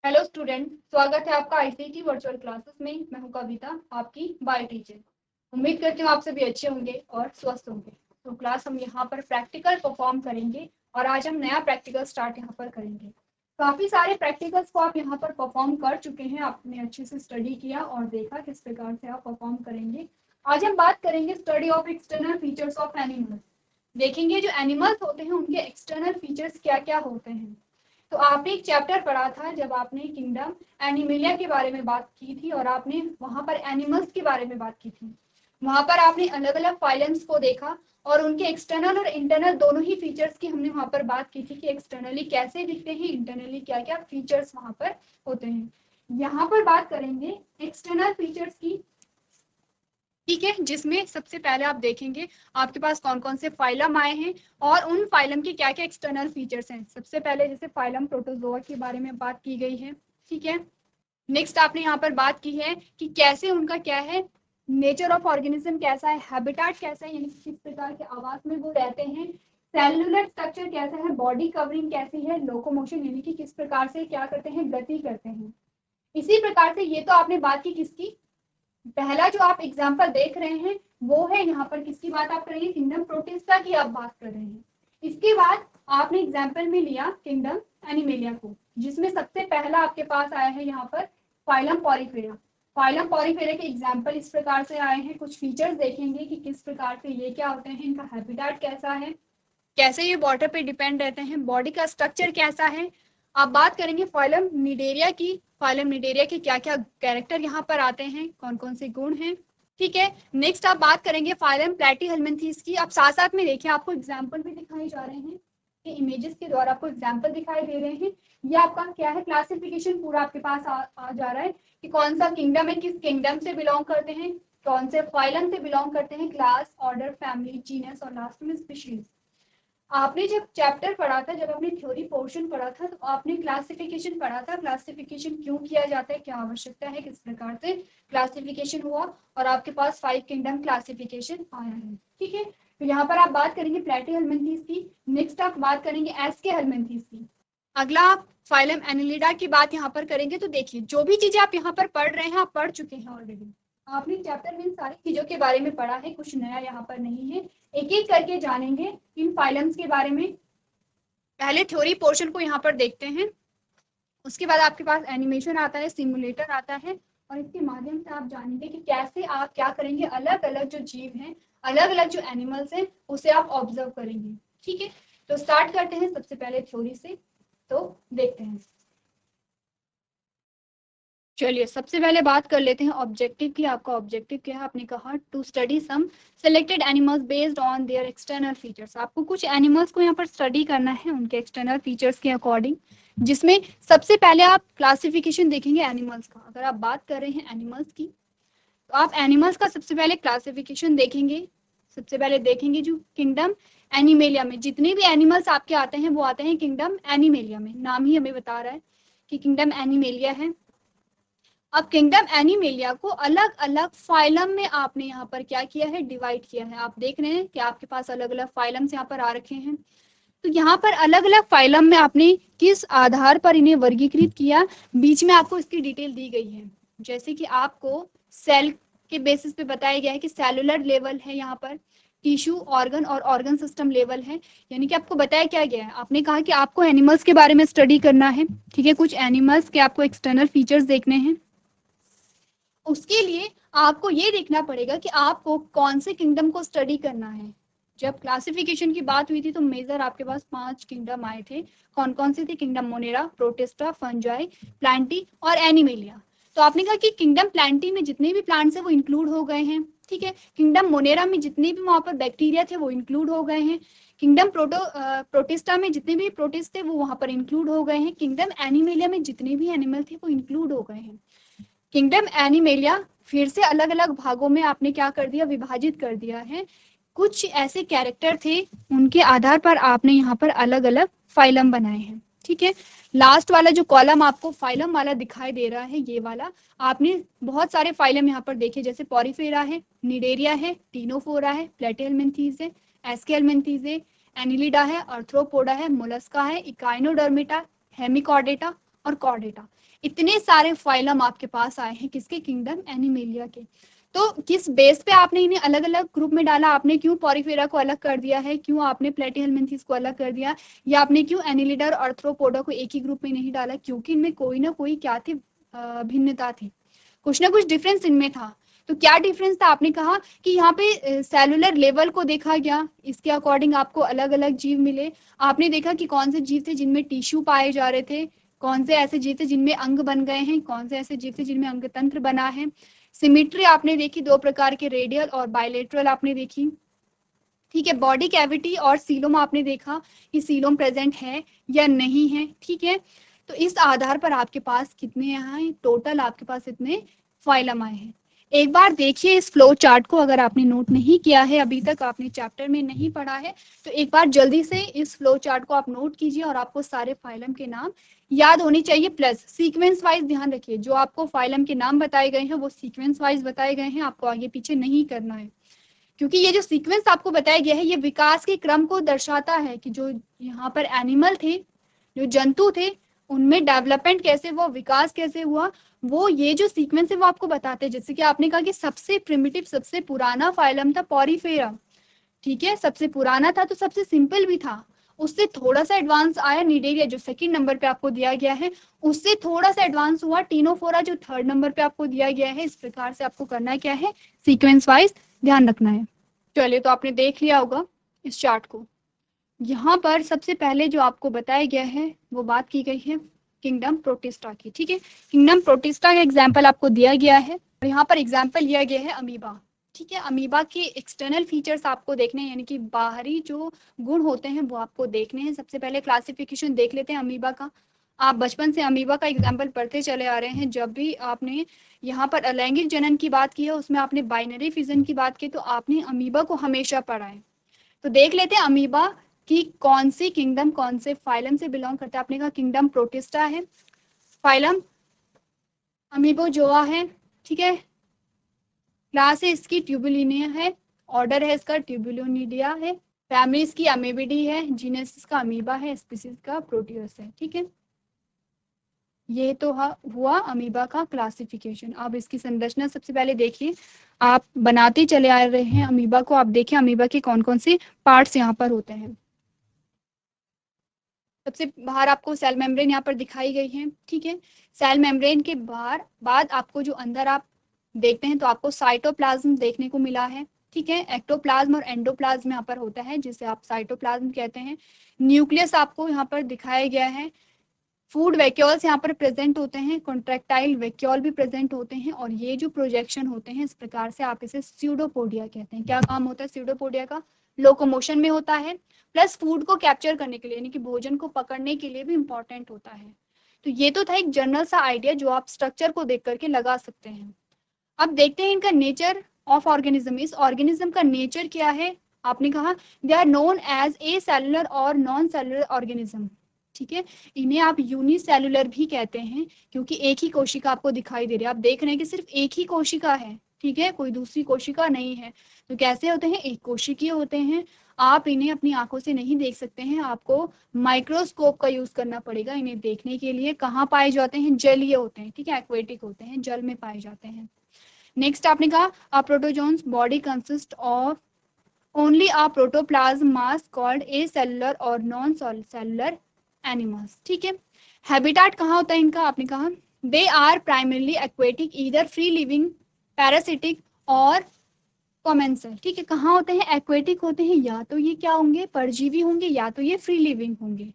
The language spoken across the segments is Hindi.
हेलो स्टूडेंट, स्वागत है आपका आईसीटी वर्चुअल क्लासेस में। मैं हूं कविता, आपकी बायो टीचर। उम्मीद करती हूँ आप सभी अच्छे होंगे और स्वस्थ होंगे। तो क्लास हम यहाँ पर प्रैक्टिकल परफॉर्म करेंगे और आज हम नया प्रैक्टिकल स्टार्ट यहाँ पर करेंगे। काफी सारे प्रैक्टिकल्स को आप यहाँ पर परफॉर्म कर चुके हैं, आपने अच्छे से स्टडी किया और देखा किस प्रकार से आप परफॉर्म करेंगे। आज हम बात करेंगे study of external features of animals. देखेंगे जो एनिमल्स होते हैं उनके एक्सटर्नल फीचर्स क्या क्या होते हैं। तो आपने एक चैप्टर पढ़ा था जब आपने किंगडम एनिमेलिया के बारे में बात की थी और आपने वहां पर एनिमल्स के बारे में बात की थी। वहां पर आपने अलग अलग फाइलम्स को देखा और उनके एक्सटर्नल और इंटरनल दोनों ही फीचर्स की हमने वहां पर बात की थी कि एक्सटर्नली कैसे दिखते हैं, इंटरनली क्या क्या फीचर्स वहां पर होते हैं। यहाँ पर बात करेंगे एक्सटर्नल फीचर्स की, ठीक है, जिसमें सबसे पहले आप देखेंगे आपके पास कौन कौन से फाइलम आए हैं और उन फाइलम के क्या क्या एक्सटर्नल फीचर्स हैं। सबसे पहले जैसे फाइलम प्रोटोजोआ के बारे में बात की गई है, ठीक है। नेक्स्ट आपने यहाँ पर बात की है कि कैसे उनका क्या है, नेचर ऑफ ऑर्गेनिज्म कैसा है, हैबिटेट कैसा है, यानी किस प्रकार के आवास में वो रहते हैं, सेलुलर स्ट्रक्चर कैसा है, बॉडी कवरिंग कैसी है, लोकोमोशन यानी कि किस प्रकार से क्या करते हैं, गति करते हैं। इसी प्रकार से ये तो आपने बात की किसकी, पहला जो आप एग्जाम्पल देख रहे हैं वो है यहाँ पर किसकी बात आप करेंगे, किंगडम प्रोटिस्टा की आप बात कर रहे हैं। इसके बाद आपने एग्जाम्पल में लिया किंगडम एनिमेलिया को, जिसमें सबसे पहला आपके पास आया है यहाँ पर फाइलम पॉलीफेरा। फाइलम पॉलीफेरा के एग्जाम्पल इस प्रकार से आए हैं। कुछ फीचर्स देखेंगे कि किस प्रकार से ये क्या होते हैं, इनका हैबिटेट कैसा है, कैसे ये वाटर पे डिपेंड रहते हैं, बॉडी का स्ट्रक्चर कैसा है। आप बात करेंगे फाइलम निडेरिया की, फाइलम निडेरिया के क्या क्या कैरेक्टर यहाँ पर आते हैं, कौन कौन से गुण हैं, ठीक है। नेक्स्ट आप बात करेंगे फाइलम प्लेटीहेल्मिन्थीस की। आप साथ साथ में देखिए, आपको एग्जाम्पल भी दिखाई जा रहे हैं, ये इमेजेस के द्वारा आपको एग्जाम्पल दिखाई दे रहे हैं। ये आपका क्या है, क्लासिफिकेशन पूरा आपके पास आ जा रहा है कि कौन सा किंगडम है, किस किंगडम से बिलोंग करते हैं, कौन से फाइलम से बिलोंग करते हैं, क्लास, ऑर्डर, फैमिली, जीनस और लास्ट में स्पीशीज। आपने जब चैप्टर पढ़ा था, जब आपने थ्योरी पोर्शन पढ़ा था, तो आपने क्लासिफिकेशन पढ़ा था। क्लासिफिकेशन क्यों किया जाता है, क्या आवश्यकता है, किस प्रकार से क्लासिफिकेशन हुआ और आपके पास 5 किंगडम क्लासिफिकेशन आया है, ठीक है। तो यहाँ पर आप बात करेंगे प्लेटीहेल्मिन्थीस की। नेक्स्ट आप बात करेंगे एस्केहेल्मिन्थीस की। अगला आप फाइलम एनिलिडा की बात यहाँ पर करेंगे। तो देखिए, जो भी चीजें आप यहाँ पर पढ़ रहे हैं आप पढ़ चुके हैं ऑलरेडी। आपने चैप्टर में इन सारी चीजों के बारे में पढ़ा है, कुछ नया यहाँ पर नहीं है। एक एक करके जानेंगे इन फाइलम्स के बारे में। पहले थ्योरी पोर्शन को यहाँ पर देखते हैं, उसके बाद आपके पास एनिमेशन आता है, सिमुलेटर आता है और इसके माध्यम से आप जानेंगे कि कैसे आप क्या करेंगे, अलग अलग जो जीव हैं, अलग अलग जो एनिमल्स हैं उसे आप ऑब्जर्व करेंगे, ठीक है। तो स्टार्ट करते हैं सबसे पहले थ्योरी से, तो देखते हैं। चलिए सबसे पहले बात कर लेते हैं ऑब्जेक्टिव की। आपका ऑब्जेक्टिव क्या है, आपने कहा to study some selected animals based on their external features. आपको कुछ एनिमल्स को यहाँ पर स्टडी करना है उनके एक्सटर्नल फीचर्स के अकॉर्डिंग, जिसमें सबसे पहले आप क्लासिफिकेशन देखेंगे एनिमल्स का। अगर आप बात कर रहे हैं एनिमल्स की, तो आप एनिमल्स का सबसे पहले क्लासिफिकेशन देखेंगे। सबसे पहले देखेंगे जो किंगडम एनिमेलिया में जितने भी एनिमल्स आपके आते हैं वो आते हैं किंगडम एनिमेलिया में। नाम ही हमें बता रहा है कि किंगडम एनिमेलिया है। अब किंगडम एनिमेलिया को अलग अलग फाइलम में आपने यहाँ पर क्या किया है, डिवाइड किया है। आप देख रहे हैं कि आपके पास अलग अलग फाइलम्स यहाँ पर आ रखे हैं। तो यहाँ पर अलग अलग फाइलम में आपने किस आधार पर इन्हें वर्गीकृत किया, बीच में आपको इसकी डिटेल दी गई है। जैसे कि आपको सेल के बेसिस पे बताया गया है कि सेलुलर लेवल है, यहाँ पर टिश्यू, ऑर्गन और ऑर्गन सिस्टम लेवल है। यानी कि आपको बताया क्या गया है, आपने कहा कि आपको एनिमल्स के बारे में स्टडी करना है, ठीक है। कुछ एनिमल्स के आपको एक्सटर्नल फीचर्स देखने हैं। उसके लिए आपको ये देखना पड़ेगा कि आपको कौन से किंगडम को स्टडी करना है। जब क्लासिफिकेशन की बात हुई थी तो मेजर आपके पास 5 किंगडम आए थे। कौन कौन से थे, kingdom Monera, protista, fungi, Plantae और एनिमेलिया। तो आपने कहा कि किंगडम प्लांटी में जितने भी प्लांट्स है वो इंक्लूड हो गए हैं, ठीक है। किंगडम मोनेरा में जितने भी वहां पर बैक्टीरिया थे वो इंक्लूड हो गए हैं। किंगडम प्रोटिस्टा में जितने भी प्रोटिस्ट थे वो वहां पर इंक्लूड हो गए हैं। किंगडम एनिमेलिया में जितने भी एनिमल थे वो इंक्लूड हो गए हैं। किंगडम एनिमेलिया फिर से अलग अलग भागों में आपने क्या कर दिया, विभाजित कर दिया है। कुछ ऐसे कैरेक्टर थे उनके आधार पर आपने यहाँ पर अलग अलग फाइलम बनाए हैं, ठीक है। लास्ट वाला जो कॉलम आपको फाइलम वाला दिखाई दे रहा है, ये वाला आपने बहुत सारे फाइलम यहाँ पर देखे, जैसे पॉरीफेरा है, निडेरिया है, टीनोफोरा है, प्लेटिहेल्मिन्थीस है, एस्केहेल्मिन्थीस है, एनिलिडा है, आर्थ्रोपोडा है, मोलस्का है, इकाइनोडर्मिटा, हेमिकॉर्डेटा और कॉर्डेटा। इतने सारे फाइलम आपके पास आए हैं किसके, किंगडम एनिमेलिया के। तो किस बेस पे आपने इन्हें अलग अलग ग्रुप में डाला, आपने क्यों पॉरीफेरा को अलग कर दिया है, क्यों आपने प्लेटीहेल्मिन्थेस को अलग कर दिया, या आपने क्यों एनिलिडा और आर्थ्रोपोडा को एक ही ग्रुप में नहीं डाला, क्योंकि इनमें कोई ना कोई क्या थी, भिन्नता थी, कुछ ना कुछ डिफरेंस इनमें था। तो क्या डिफरेंस था, आपने कहा कि यहाँ पे सेलुलर लेवल को देखा गया, इसके अकॉर्डिंग आपको अलग अलग जीव मिले। आपने देखा कि कौन से जीव थे जिनमें टिश्यू पाए जा रहे थे, कौन से ऐसे जीव थे जिनमें अंग बन गए हैं, कौन से ऐसे जीव थे जिनमें अंग तंत्र बना है। सिमिट्री आपने देखी, दो प्रकार के, रेडियल और बायलेटरल आपने देखी। ठीक है, बॉडी कैविटी और सीलोम आपने देखा कि सीलोम प्रेजेंट है या नहीं है। ठीक है, तो इस आधार पर आपके पास कितने यहाँ हैं, टोटल आपके पास इतने फाइलम आए हैं। एक बार देखिए इस फ्लो चार्ट को, अगर आपने नोट नहीं किया है अभी तक, आपने चैप्टर में नहीं पढ़ा है, तो एक बार जल्दी से इस फ्लो चार्ट को आप नोट कीजिए और आपको सारे फाइलम के नाम याद होने चाहिए। प्लस सीक्वेंस वाइज ध्यान रखिए, जो आपको फाइलम के नाम बताए गए हैं वो सीक्वेंस वाइज बताए गए हैं, आपको आगे पीछे नहीं करना है, क्योंकि ये जो सीक्वेंस आपको बताया गया है ये विकास के क्रम को दर्शाता है कि जो यहाँ पर एनिमल थे, जो जंतु थे, उनमें डेवलपमेंट कैसे हुआ, विकास कैसे हुआ, वो ये जो सीक्वेंस है वो आपको बताते हैं। जैसे कि आपने कहा कि सबसे प्रिमिटिव, सबसे पुराना फाइलम था पॉरीफेरा, ठीक है, सबसे पुराना था तो सबसे सिंपल भी था। उससे थोड़ा सा एडवांस आया निडेरिया, जो सेकंड नंबर पे आपको दिया गया है, उससे थोड़ा सा एडवांस हुआ टीनोफोरा, जो थर्ड नंबर पे आपको दिया गया है। इस प्रकार से आपको करना है क्या है, सीक्वेंस वाइज ध्यान रखना है। चलिए, तो आपने देख लिया होगा इस चार्ट को। यहाँ पर सबसे पहले जो आपको बताया गया है वो बात की गई है किंगडम प्रोटिस्टा की। ठीक है, किंगडम प्रोटिस्टा का एग्जाम्पल आपको दिया गया है और यहाँ पर एग्जाम्पल लिया गया है अमीबा। ठीक है, अमीबा के एक्सटर्नल फीचर्स आपको देखने हैं, यानी कि बाहरी जो गुण होते हैं वो आपको देखने हैं। सबसे पहले क्लासिफिकेशन देख लेते हैं अमीबा का। आप बचपन से अमीबा का एग्जाम्पल पढ़ते चले आ रहे हैं, जब भी आपने यहाँ पर अलैंगिक जनन की बात की है, उसमें आपने बाइनरी फिजन की बात की, तो आपने अमीबा को हमेशा पढ़ा है। तो देख लेते हैं अमीबा कि कौन सी किंगडम, कौन से फाइलम से बिलोंग करता है। आपने कहा किंगडम प्रोटिस्टा है, फाइलम अमीबोजोआ है, ठीक है, क्लास है इसकी ट्यूबुलिनिया है, ऑर्डर है इसका ट्यूबुलोनिडिया है, फैमिली इसकी अमीबिडी है, जीनस इसका अमीबा है, स्पीसीज का प्रोटियस है। ठीक है, ये तो हुआ अमीबा का क्लासिफिकेशन। अब इसकी संरचना सबसे पहले देखिए, आप बनाते चले आ रहे हैं अमीबा को, आप देखिए अमीबा के कौन कौन से पार्ट्स यहाँ पर होते हैं। सबसे बाहर आपको सेल मेम्ब्रेन यहाँ पर दिखाई गई है। ठीक है, सेल मेम्ब्रेन के बाहर बाद आपको जो अंदर आप देखते हैं तो आपको साइटोप्लाज्म देखने को मिला है। ठीक है, एक्टोप्लाज्म और एंडोप्लाज्म यहाँ पर होता है, जिसे आप साइटोप्लाज्म कहते हैं। न्यूक्लियस आपको यहाँ पर दिखाया गया है। फूड वैक्यूल्स यहाँ पर प्रेजेंट होते हैं, कॉन्ट्रैक्टाइल वैक्यूल भी प्रेजेंट होते हैं, और ये जो प्रोजेक्शन होते हैं इस प्रकार से आप इसे स्यूडोपोडिया कहते हैं। क्या काम होता है स्यूडोपोडिया का, लोकोमोशन में होता है, प्लस फूड को कैप्चर करने के लिए, यानी कि भोजन को पकड़ने के लिए भी इंपॉर्टेंट होता है। तो ये तो था एक जनरल सा आइडिया जो आप स्ट्रक्चर को देख करके लगा सकते हैं। अब देखते हैं इनका नेचर ऑफ ऑर्गेनिज्म। इस ऑर्गेनिज्म का नेचर क्या है, आपने कहा they are known as a cellular और नॉन सेलुलर ऑर्गेनिज्म। ठीक है, इन्हें आप यूनिसेलुलर भी कहते हैं, क्योंकि एक ही कोशिका आपको दिखाई दे रही है। आप देख रहे हैं कि सिर्फ एक ही कोशिका है, ठीक है, कोई दूसरी कोशिका नहीं है। तो कैसे होते हैं, एक कोशिकीय होते हैं। आप इन्हें अपनी आंखों से नहीं देख सकते हैं, आपको माइक्रोस्कोप का यूज करना पड़ेगा इन्हें देखने के लिए। कहाँ पाए जाते हैं, जलीय होते हैं, ठीक है, एक्वेटिक होते हैं, जल में पाए जाते हैं। नेक्स्ट आपने कहा a protozoans body consist of only a protoplasm mass called A cellular और नॉन सेलुलर एनिमल्स। ठीक है, हैबिटेट कहाँ होता है इनका, आपने कहा they are primarily aquatic, either free living, parasitic और कॉमेंसल। ठीक है, कहाँ होते हैं, एक्वेटिक होते हैं, या तो ये क्या होंगे, परजीवी होंगे, या तो ये फ्री लिविंग होंगे।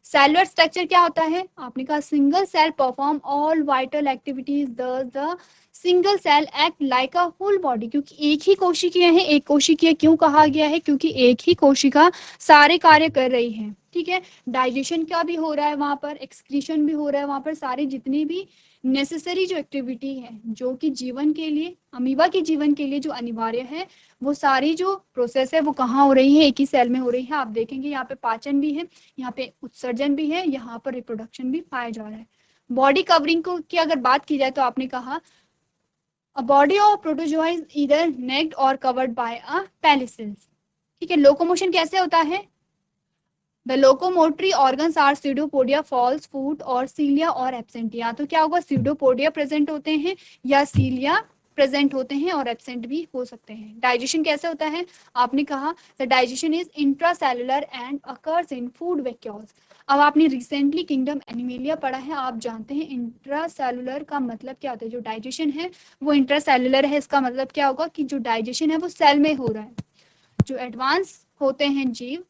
सेलुलर स्ट्रक्चर क्या होता है, आपने कहा single cell perform all vital activities, the single cell act like a whole body. क्योंकि एक ही कोशिकीय है, एक कोशिकीय क्यों कहा गया है, क्योंकि एक ही कोशिका सारे कार्य कर रही है। ठीक है, डाइजेशन का भी हो रहा है वहां पर, एक्सक्रीशन भी हो रहा है वहां पर, सारे जितनी भी नेसेसरी जो एक्टिविटी है जो कि जीवन के लिए, अमीबा के जीवन के लिए जो अनिवार्य है, वो सारी जो प्रोसेस है वो कहाँ हो रही है, एक ही सेल में हो रही है। आप देखेंगे यहाँ पे पाचन भी है, यहाँ पे उत्सर्जन भी है, यहाँ पर रिप्रोडक्शन भी पाया जा रहा है। बॉडी कवरिंग को की अगर बात की जाए तो आपने कहा a body of protozoa is either naked और कवर्ड बाय अ पेलिसेस। ठीक है, लोकोमोशन कैसे होता है, the locomotory organs are pseudopodia, false, foot और सीलिया और एब्सेंटिया। तो क्या होगा, सीडोपोडिया प्रेजेंट होते हैं या सीलिया प्रेजेंट होते हैं और एब्सेंट भी हो सकते हैं। डाइजेशन कैसे होता है, आपने कहा the digestion is intracellular and occurs in food vacuoles. अब आपने रिसेंटली किंगडम एनिमेलिया पढ़ा है, आप जानते हैं इंट्रासेलुलर का मतलब क्या होता है। जो डाइजेशन है वो इंट्रासेलुलर है, इसका मतलब क्या होगा कि जो डाइजेशन है वो सेल में हो रहा है। जो एडवांस होते हैं जीव,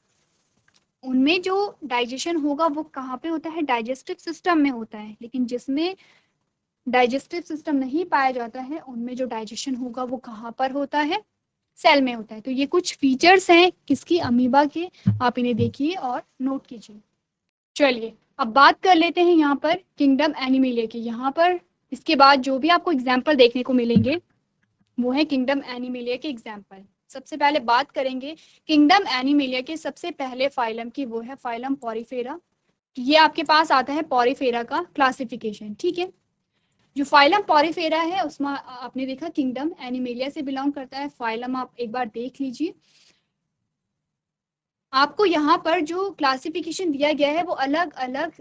उनमें जो डाइजेशन होगा वो कहाँ पे होता है, डाइजेस्टिव सिस्टम में होता है। लेकिन जिसमें डाइजेस्टिव सिस्टम नहीं पाया जाता है, उनमें जो डाइजेशन होगा वो कहाँ पर होता है, सेल में होता है। तो ये कुछ फीचर्स हैं किसकी, अमीबा के, आप इन्हें देखिए और नोट कीजिए। चलिए अब बात कर लेते हैं यहाँ पर किंगडम एनिमेलिया की। यहाँ पर इसके बाद जो भी आपको एग्जाम्पल देखने को मिलेंगे वो है किंगडम एनिमेलिया के एग्जाम्पल। सबसे पहले बात करेंगे किंगडम एनिमेलिया के सबसे पहले फाइलम की, वो है फाइलम पॉरीफेरा। ये आपके पास आता है पॉरीफेरा का क्लासिफिकेशन, ठीक है। जो फाइलम पॉरीफेरा है उसमें आपने देखा किंगडम एनिमेलिया से बिलोंग करता है। फाइलम आप एक बार देख लीजिए। आपको यहाँ पर जो क्लासिफिकेशन दिया गया है वो अलग अलग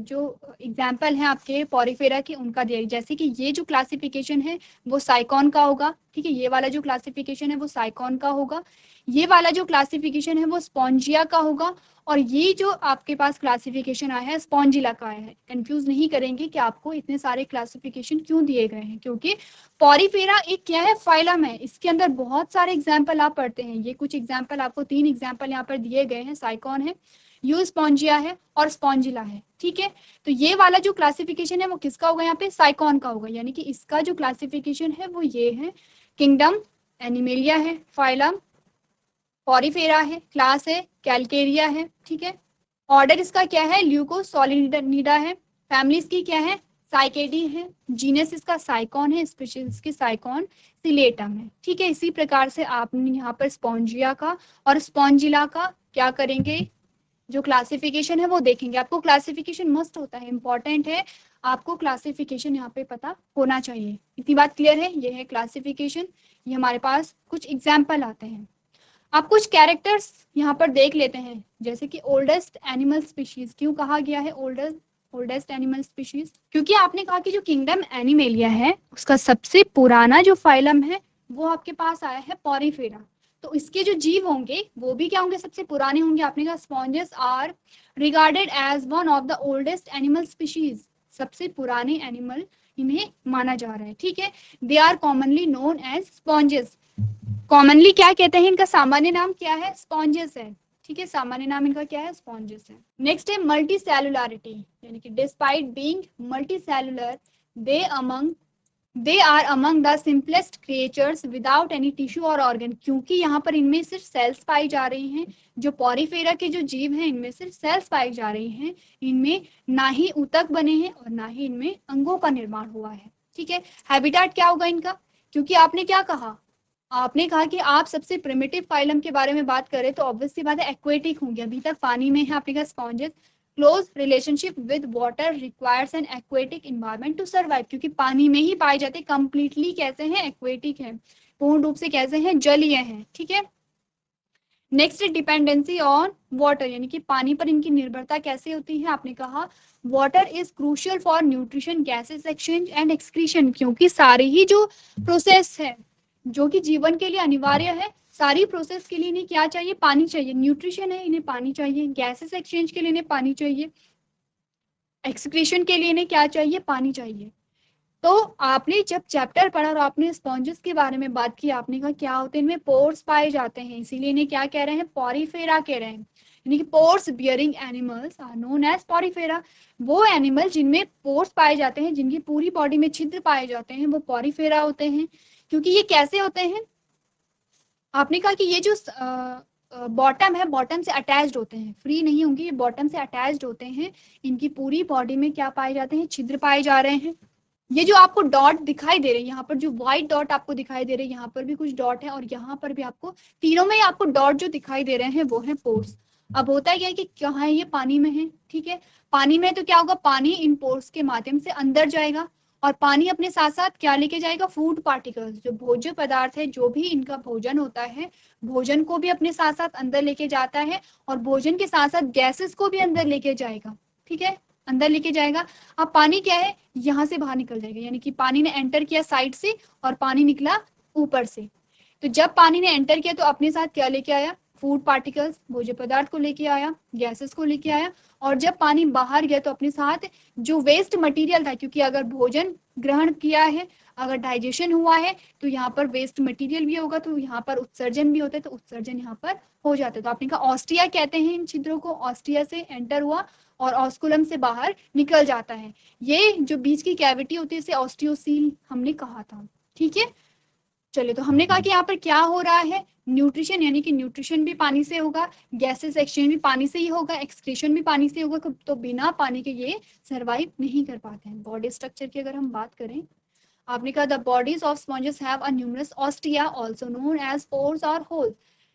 जो एग्जाम्पल है आपके पॉरीफेरा के उनका दिया गया। जैसे कि ये जो क्लासिफिकेशन है वो साइकॉन का होगा, ठीक है। ये वाला जो क्लासिफिकेशन है वो साइकॉन का होगा। ये वाला जो क्लासिफिकेशन है वो स्पॉन्जिया का होगा। और ये जो आपके पास क्लासिफिकेशन आया है स्पॉन्जिला का आया है। कंफ्यूज नहीं करेंगे कि आपको इतने सारे क्लासिफिकेशन क्यों दिए गए हैं, क्योंकि पॉरीफेरा एक क्या है, फाइलम है। इसके अंदर बहुत सारे एग्जाम्पल आप पढ़ते हैं। ये कुछ एग्जाम्पल आपको 3 एग्जाम्पल यहाँ पर दिए गए हैं, साइकॉन है, यूस्पॉन्जिया है और स्पॉन्जिला है, ठीक है। तो ये वाला जो क्लासिफिकेशन है वो किसका होगा, यहाँ पे साइकॉन का होगा। यानी कि इसका जो क्लासिफिकेशन है वो ये है, किंगडम एनिमेलिया है, फाइलम पॉरीफेरा है, क्लास है कैलकेरिया है, ठीक है। ऑर्डर इसका क्या है, ल्यूकोसोलिनिडा है। फैमिली इसकी क्या है, साइकेडी है। जीनस इसका साइकॉन है, स्पीशीज इसकी साइकॉन सिलेटम है, ठीक है। इसी प्रकार से आपने यहाँ पर स्पॉन्जिया का और स्पॉन्जिला का क्या करेंगे, जो क्लासिफिकेशन है वो देखेंगे। आपको क्लासिफिकेशन मस्ट होता है, इंपॉर्टेंट है, आपको क्लासिफिकेशन यहाँ पे पता होना चाहिए। इतनी बात क्लियर है, ये है क्लासिफिकेशन। ये हमारे पास कुछ एग्जाम्पल आते हैं। आप कुछ कैरेक्टर्स यहाँ पर देख लेते हैं, जैसे कि ओल्डेस्ट एनिमल स्पीशीज क्यों कहा गया है ओल्डेस्ट एनिमल स्पीशीज, क्योंकि आपने कहा कि जो किंगडम एनिमेलिया है उसका सबसे पुराना जो फाइलम है वो आपके पास आया है पॉरीफेरा। तो इसके जो जीव होंगे वो भी क्या होंगे, सबसे पुराने होंगे। आपने कहा sponges are regarded as one of the oldest animal species, सबसे पुराने एनिमल इन्हें माना जा रहा है, ठीक है। They are commonly known as sponges. Commonly क्या कहते हैं, इनका सामान्य नाम क्या है, स्पॉन्जेस है, ठीक है। सामान्य नाम इनका क्या है, स्पॉन्जेस है। नेक्स्ट है मल्टी सेलुलरिटी, यानी कि despite being multi cellular they are among the simplest creatures without any tissue और ऑर्गन। क्योंकि यहाँ पर इनमें सिर्फ सेल्स पाई जा रही हैं, जो पॉरीफेरा के जो जीव हैं इनमें सिर्फ सेल्स पाई जा रही हैं। इनमें ना ही ऊतक बने हैं और ना ही इनमें अंगों का निर्माण हुआ है, ठीक है। हैबिटेट क्या होगा इनका, क्योंकि आपने क्या कहा, आपने कहा कि आप सबसे प्रिमिटिव फाइलम के बारे में बात करें तो ऑब्वियसली बात है एक्वेटिक होंगे, अभी तक पानी में है। आपने कहा sponges close relationship with water requires an aquatic environment to survive, क्योंकि पानी में ही पाए जाते, कंप्लीटली कैसे हैं, एक्वेटिक हैं, पूर्ण रूप से कैसे हैं, जलीय हैं, ठीक है। नेक्स्ट डिपेंडेंसी ऑन वाटर, यानी कि पानी पर इनकी निर्भरता कैसे होती है। आपने कहा water is crucial for nutrition, gases exchange and excretion, क्योंकि सारी ही जो प्रोसेस है जो कि जीवन के लिए अनिवार्य है, सारी प्रोसेस के लिए इन्हें क्या चाहिए, पानी चाहिए। न्यूट्रिशन है, इन्हें पानी चाहिए। गैसेस एक्सचेंज के लिए इन्हें पानी चाहिए। एक्सक्रीशन के लिए इन्हें क्या चाहिए, पानी चाहिए। तो आपने जब चैप्टर पढ़ा और आपने स्पॉन्जेस के बारे में बात की, आपने कहा क्या होते हैं, इनमें पोर्स पाए जाते हैं, इसीलिए इन्हें क्या कह रहे हैं, पॉरीफेरा कह रहे हैं। यानी कि pores bearing animals are known as porifera. वो एनिमल जिनमें पोर्स पाए जाते हैं, जिनकी पूरी बॉडी में छिद्र पाए जाते हैं, वो पॉरीफेरा होते हैं। क्योंकि ये कैसे होते हैं, आपने कहा कि ये जो बॉटम है बॉटम से अटैच्ड होते हैं, फ्री नहीं होंगे, ये बॉटम से अटैच्ड होते हैं। इनकी पूरी बॉडी में क्या पाए जाते हैं, छिद्र पाए जा रहे हैं। ये जो आपको डॉट दिखाई दे रहे हैं, यहाँ पर जो व्हाइट डॉट आपको दिखाई दे रहे हैं, यहाँ पर भी कुछ डॉट है और यहाँ पर भी आपको, तीनों में आपको डॉट जो दिखाई दे रहे हैं वो है पोर्स। अब होता क्या है कि कहाँ है, ये पानी में है, ठीक है। पानी में तो क्या होगा, पानी इन पोर्स के माध्यम से अंदर जाएगा और पानी अपने साथ साथ क्या लेके जाएगा, फूड पार्टिकल्स, जो भोज्य पदार्थ है, जो भी इनका भोजन होता है, भोजन को भी अपने साथ साथ अंदर लेके जाता है और भोजन के साथ साथ गैसेस को भी अंदर लेके जाएगा। ठीक है, अंदर लेके जाएगा। अब पानी क्या है, यहाँ से बाहर निकल जाएगा, यानी कि पानी ने एंटर किया साइड से और पानी निकला ऊपर से। तो जब पानी ने एंटर किया तो अपने साथ क्या लेके आया, फूड पार्टिकल्स, भोज्य पदार्थ को लेके आया, गैसेस को लेके आया। और जब पानी बाहर गया तो अपने साथ जो वेस्ट मटेरियल था, क्योंकि अगर भोजन ग्रहण किया है, अगर डाइजेशन हुआ है तो यहाँ पर वेस्ट मटेरियल भी होगा, तो यहाँ पर उत्सर्जन भी होता है, तो उत्सर्जन यहाँ पर हो जाता है। तो आपने कहा ऑस्टिया कहते हैं इन छिद्रों को, ऑस्टिया से एंटर हुआ और ऑस्कुलम से बाहर निकल जाता है। ये जो बीच की कैविटी होती है इसे ऑस्टियोसील हमने कहा था। ठीक है, चलिए, तो हमने कहा कि यहाँ पर क्या हो रहा है, न्यूट्रिशन, यानी कि न्यूट्रिशन भी पानी से होगा, गैसेस एक्सचेंज भी पानी से ही होगा, एक्सक्रीशन भी पानी से होगा। तो बिना पानी के ये सरवाइव नहीं कर पाते हैं। बॉडी स्ट्रक्चर की अगर हम बात करें, आपने कहा the bodies of sponges have a numerous ostia also known as pores और होल्स।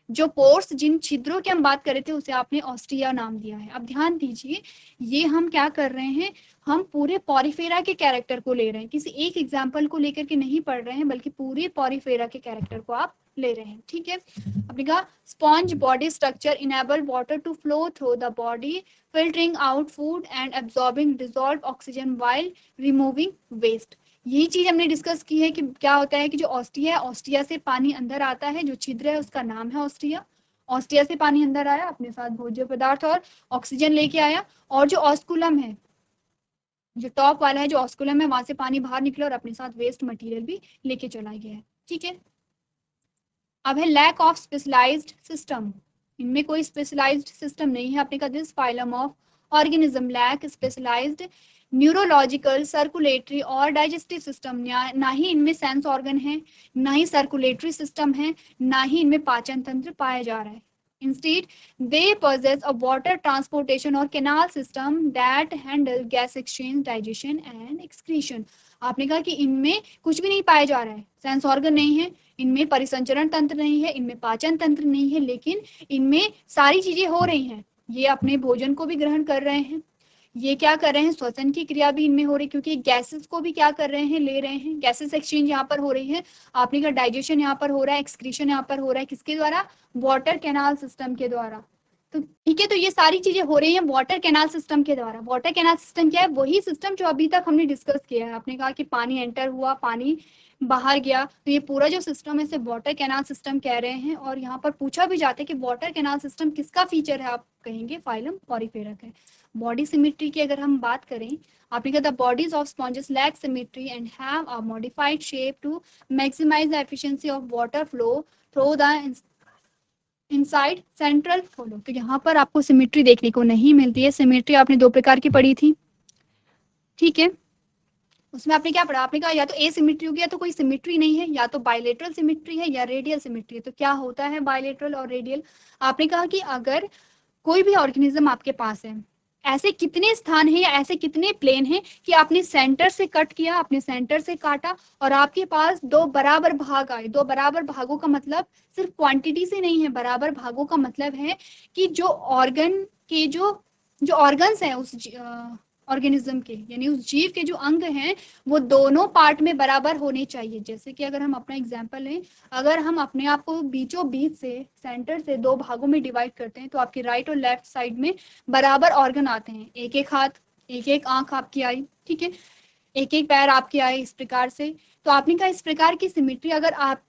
जो पोर्स, जिन छिद्रों की हम बात कर रहे थे उसे आपने ऑस्टिया नाम दिया है। अब ध्यान दीजिए, ये हम क्या कर रहे हैं, हम पूरे पॉरीफेरा के कैरेक्टर को ले रहे हैं, किसी एक एग्जाम्पल को लेकर के नहीं पढ़ रहे हैं, बल्कि पूरे पॉरीफेरा के कैरेक्टर को आप ले रहे हैं। ठीक है, आपने कहा sponge body structure enable water to flow through the body, filtering out food and absorbing dissolved oxygen while removing waste. यही चीज हमने डिस्कस की है कि क्या होता है कि जो ऑस्टिया है, ऑस्टिया से पानी अंदर आता है, जो छिद्र है उसका नाम है ऑस्टिया। ऑस्टिया से पानी अंदर आया, अपने साथ भोज्य पदार्थ और ऑक्सीजन लेके आया। और जो ऑस्कुलम है, जो टॉप वाला है, जो ऑस्कुलम है, वहां से पानी बाहर निकला और अपने साथ वेस्ट मटेरियल भी लेके चला गया है। ठीक है, अब है लैक ऑफ स्पेशलाइज्ड सिस्टम। इनमें कोई स्पेशलाइज्ड सिस्टम नहीं है। आपने कहा this phylum of organism lack specialised neurological, circulatory और डाइजेस्टिव सिस्टम। ना ही इनमें सेंस ऑर्गन है, ना ही सर्कुलेटरी सिस्टम है, ना ही इनमें पाचन तंत्र पाया जा रहा है। Instead, they possess a water transportation or canal system that handle gas exchange, digestion and excretion. आपने कहा कि इनमें कुछ भी नहीं पाया जा रहा है, सेंस ऑर्गन नहीं है, इनमें परिसंचरण तंत्र नहीं है, इनमें पाचन तंत्र नहीं है, लेकिन इनमें सारी चीजें हो रही हैं। ये अपने भोजन को भी ग्रहण कर रहे हैं, ये क्या कर रहे हैं, श्वसन की क्रिया भी इनमें हो रही है, क्योंकि गैसेस को भी क्या कर रहे हैं, ले रहे हैं, गैसेस एक्सचेंज यहाँ पर हो रही है। आपने कहा डाइजेशन यहाँ पर हो रहा है, एक्सक्रीशन यहाँ पर हो रहा है, किसके द्वारा, वाटर कैनाल सिस्टम के द्वारा। तो ठीक है, तो ये सारी चीजें हो रही हैं वाटर कैनाल सिस्टम के द्वारा। वाटर कैनाल सिस्टम क्या है, वही सिस्टम जो अभी तक हमने डिस्कस किया है। आपने कहा कि पानी एंटर हुआ, पानी बाहर गया, तो ये पूरा जो सिस्टम है इसे वाटर कैनाल सिस्टम कह रहे हैं। और यहाँ पर पूछा भी जाता है कि वाटर कैनाल सिस्टम किसका फीचर है, आप कहेंगे फाइलम पॉरीफेरा का। बॉडी सिमेट्री की अगर हम बात करें, आपने कहा the bodies of sponges lack symmetry and have a modified shape to maximise the efficiency of water flow through the inside central flow. तो यहाँ पर आपको सिमेट्री देखने को नहीं मिलती है। सिमेट्री आपने दो प्रकार की पढ़ी थी। ठीक है, उसमें आपने क्या पढ़ा, आपने कहा या तो ए सिमेट्री हो गया, तो कोई सिमेट्री नहीं है, या तो बायलेटरल सिमेट्री है या रेडियल सिमेट्री है। तो क्या होता है बायलेटरल और रेडियल, आपने कहा कि अगर कोई भी ऑर्गेनिज्म आपके पास है, ऐसे कितने स्थान है या ऐसे कितने प्लेन हैं कि आपने सेंटर से कट किया, आपने सेंटर से काटा और आपके पास दो बराबर भाग आए। दो बराबर भागों का मतलब सिर्फ क्वांटिटी से नहीं है, बराबर भागों का मतलब है कि जो ऑर्गन के जो ऑर्गन्स हैं उस ऑर्गेनिज्म के, यानी उस जीव के जो अंग हैं, वो दोनों पार्ट में बराबर होने चाहिए। जैसे कि अगर हम अपना एग्जांपल लें, अगर हम अपने आप को बीचों बीच से, सेंटर से दो भागों में डिवाइड करते हैं, तो आपकी राइट और लेफ्ट साइड में बराबर ऑर्गन आते हैं। एक एक हाथ, एक एक आंख आपकी आई, ठीक है, एक एक पैर आपके आए, इस प्रकार से। तो आपने कहा इस प्रकार की सिमेट्री अगर आपकी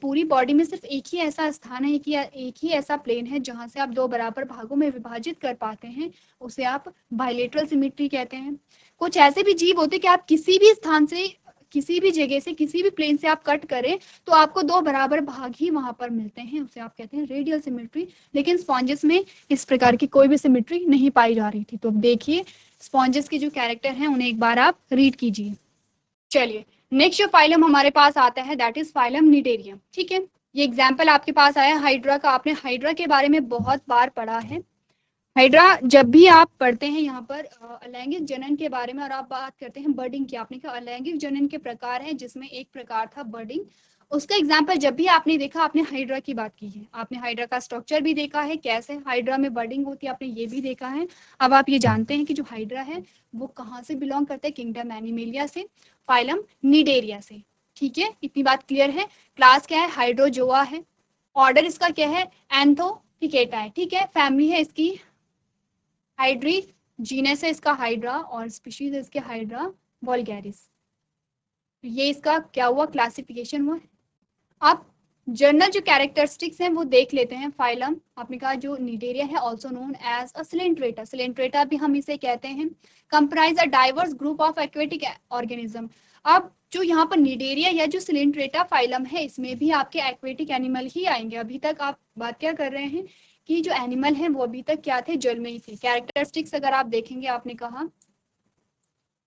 पूरी बॉडी में सिर्फ एक ही ऐसा स्थान है, एक ही ऐसा प्लेन है जहां से आप दो बराबर भागों में विभाजित कर पाते हैं, उसे आप बायलेटरल सिमेट्री कहते हैं। कुछ ऐसे भी जीव होते हैं कि आप किसी भी स्थान से, किसी भी जगह से, किसी भी प्लेन से आप कट करें तो आपको दो बराबर भाग ही वहां पर मिलते हैं, उसे आप कहते हैं रेडियल सिमेट्री। लेकिन स्पॉन्जेस में इस प्रकार की कोई भी सिमेट्री नहीं पाई जा रही थी। तो अब देखिए स्पॉन्जेस के जो कैरेक्टर हैं उन्हें एक बार आप रीड कीजिए। चलिए, नेक्स्ट जो फाइलम हमारे पास आता है दैट इज फाइलम निडेरियम। ठीक है, ये एग्जाम्पल आपके पास आया हाइड्रा का। आपने हाइड्रा के बारे में बहुत बार पढ़ा है। हाइड्रा जब भी आप पढ़ते हैं यहाँ पर अलैंगिक जनन के बारे में और आप बात करते हैं बर्डिंग की, आपने कहा अलैंगिक जनन के प्रकार हैं जिसमें एक प्रकार था बर्डिंग। उसका एग्जाम्पल जब भी आपने देखा, आपने हाइड्रा की बात की है, आपने हाइड्रा का स्ट्रक्चर भी देखा है, कैसे हाइड्रा में बर्डिंग होती है, आपने ये भी देखा है। अब आप ये जानते हैं कि जो हाइड्रा है वो कहाँ से बिलोंग करता है, किंगडम एनिमेलिया से, फाइलम निडेरिया से। ठीक है, इतनी बात क्लियर है। क्लास क्या है, हाइड्रोजोआ है। ऑर्डर इसका क्या है, एंथोफिकेटा है। ठीक है, फैमिली है इसकी हाइड्री, जीनस है इसका हाइड्रा, और स्पीशीज है इसके हाइड्रा वल्गैरिस। ये इसका क्या हुआ, क्लासिफिकेशन हुआ। आप जनरल जो कैरेक्टरिस्टिक्स हैं वो देख लेते हैं। फाइलम आपने कहा जो निडेरिया है, also known as a coelenterata, coelenterata भी हम इसे कहते हैं। Comprise a diverse group of aquatic organism. अब जो यहाँ पर निडेरिया या जो सिलेंट्रेटा फाइलम है, इसमें भी आपके एक्वेटिक एनिमल ही आएंगे। अभी तक आप बात क्या कर रहे हैं कि जो एनिमल हैं वो अभी तक क्या थे, जल में ही थे। कैरेक्टरिस्टिक्स अगर आप देखेंगे, आपने कहा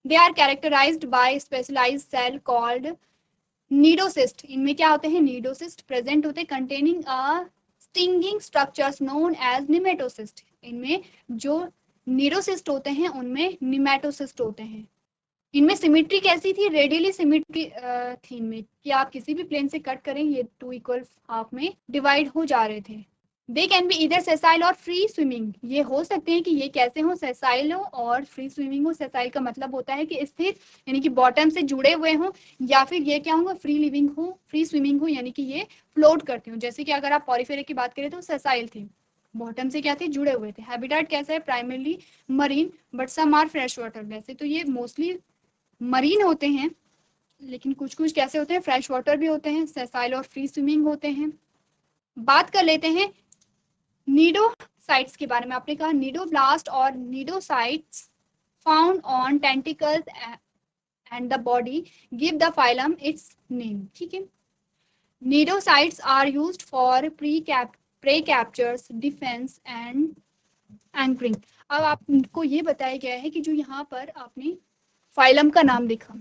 they are characterised by specialised cell called cnidocyst. इनमें क्या होते हैं, नीडोसिस्ट प्रेजेंट होते हैं, containing a stinging structures known as nematocyst. इनमें जो नीडोसिस्ट होते हैं उनमें निमेटोसिस्ट होते हैं। इनमें सिमेट्री कैसी थी, रेडियली सिमेट्री थी इनमें, कि आप किसी भी प्लेन से कट करें ये 2 इक्वल हाफ में डिवाइड हो जा रहे थे। दे कैन बी इधर सेसाइल और फ्री स्विमिंग। ये हो सकते हैं कि ये कैसे हो, सेसाइल हो और फ्री स्विमिंग हो। सेसाइल का मतलब होता है कि स्थिर, यानी कि बॉटम से जुड़े हुए हो, या फिर ये क्या होगा, फ्री लिविंग हो, फ्री स्विमिंग हो, यानी कि ये फ्लोट करते हो। जैसे कि अगर आप पॉरीफेरा की बात करें तो सेसाइल थी, बॉटम से क्या थे, जुड़े हुए थे। हैबिटेट कैसा है, primarily marine but some are fresh water. वैसे तो ये मोस्टली मरीन होते हैं, लेकिन कुछ कुछ कैसे होते हैं, फ्रेश वाटर भी होते हैं, सेसाइल और फ्री स्विमिंग होते हैं। बात कर लेते हैं नीडोसाइट्स के बारे में। आपने कहा नीडोब्लास्ट और cnidocytes found on tentacles and the body give the phylum its name. ठीक है, cnidocytes are used for prey captures, defence and anchoring. अब आपको ये बताया गया है कि जो यहाँ पर आपने फाइलम का नाम देखा,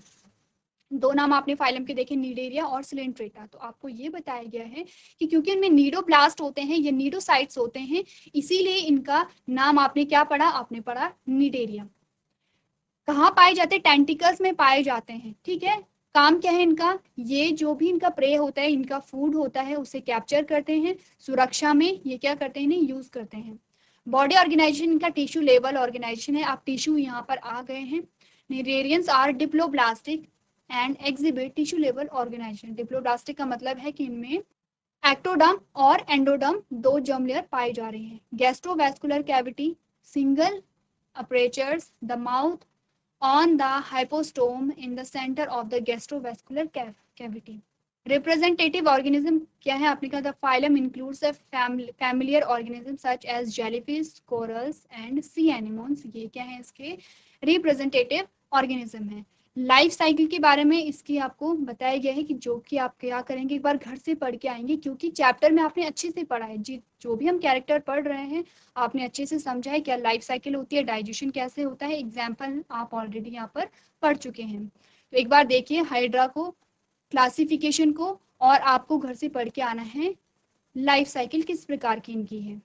2 नाम आपने फाइलम के देखे, निडेरिया और सिलेंट्रेटा। तो आपको ये बताया गया है कि क्योंकि इनमें नीडोब्लास्ट होते हैं, ये नीडोसाइट्स होते हैं, इसीलिए इनका नाम आपने क्या पढ़ा, आपने पढ़ा निडेरिया। कहाँ पाए जाते हैं, टेंटिकल्स में पाए जाते हैं। ठीक है, काम क्या है इनका, ये जो भी इनका प्रे होता है, इनका फूड होता है, उसे कैप्चर करते हैं, सुरक्षा में ये क्या करते हैं, यूज करते हैं। बॉडी ऑर्गेनाइजेशन इनका टिश्यू लेवल ऑर्गेनाइजेशन है। आप टिश्यू यहाँ पर आ गए हैं। Cnidarians are diploblastic and exhibit tissue level organisation. Diploblastic का मतलब है कि इनमें एक्टोडर्म और एंडोडर्म 2 जर्म लेयर पाए जा रहे हैं। Gastrovascular cavity, single apertures, the mouth on the hypostome in the center of the gastrovascular cavity. Representative organism क्या है, आपने कहा the phylum includes a familiar organism such as jellyfish, corals and sea anemones. ये क्या है, इसके representative organism है। लाइफ साइकिल के बारे में इसकी आपको बताया गया है कि जो कि आप क्या करेंगे, एक बार घर से पढ़ के आएंगे, क्योंकि चैप्टर में आपने अच्छे से पढ़ा है जी, जो भी हम कैरेक्टर पढ़ रहे हैं आपने अच्छे से समझा है क्या लाइफ साइकिल होती है, डाइजेशन कैसे होता है, एग्जाम्पल आप ऑलरेडी यहाँ पर पढ़ चुके हैं। तो एक बार देखिए हाइड्रा को, क्लासिफिकेशन को, और आपको घर से पढ़ के आना है लाइफ साइकिल किस प्रकार की इनकी है।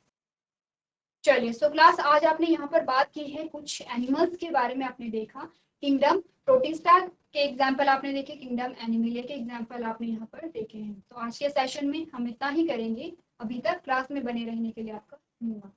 चलिए, सो क्लास आज आपने यहाँ पर बात की है कुछ एनिमल्स के बारे में। आपने देखा किंगडम प्रोटिस्टा के एग्जाम्पल आपने देखे, किंगडम एनिमलिया के एग्जाम्पल आपने यहाँ पर देखे हैं। तो आज के सेशन में हम इतना ही करेंगे। अभी तक क्लास में बने रहने के लिए आपका धन्यवाद।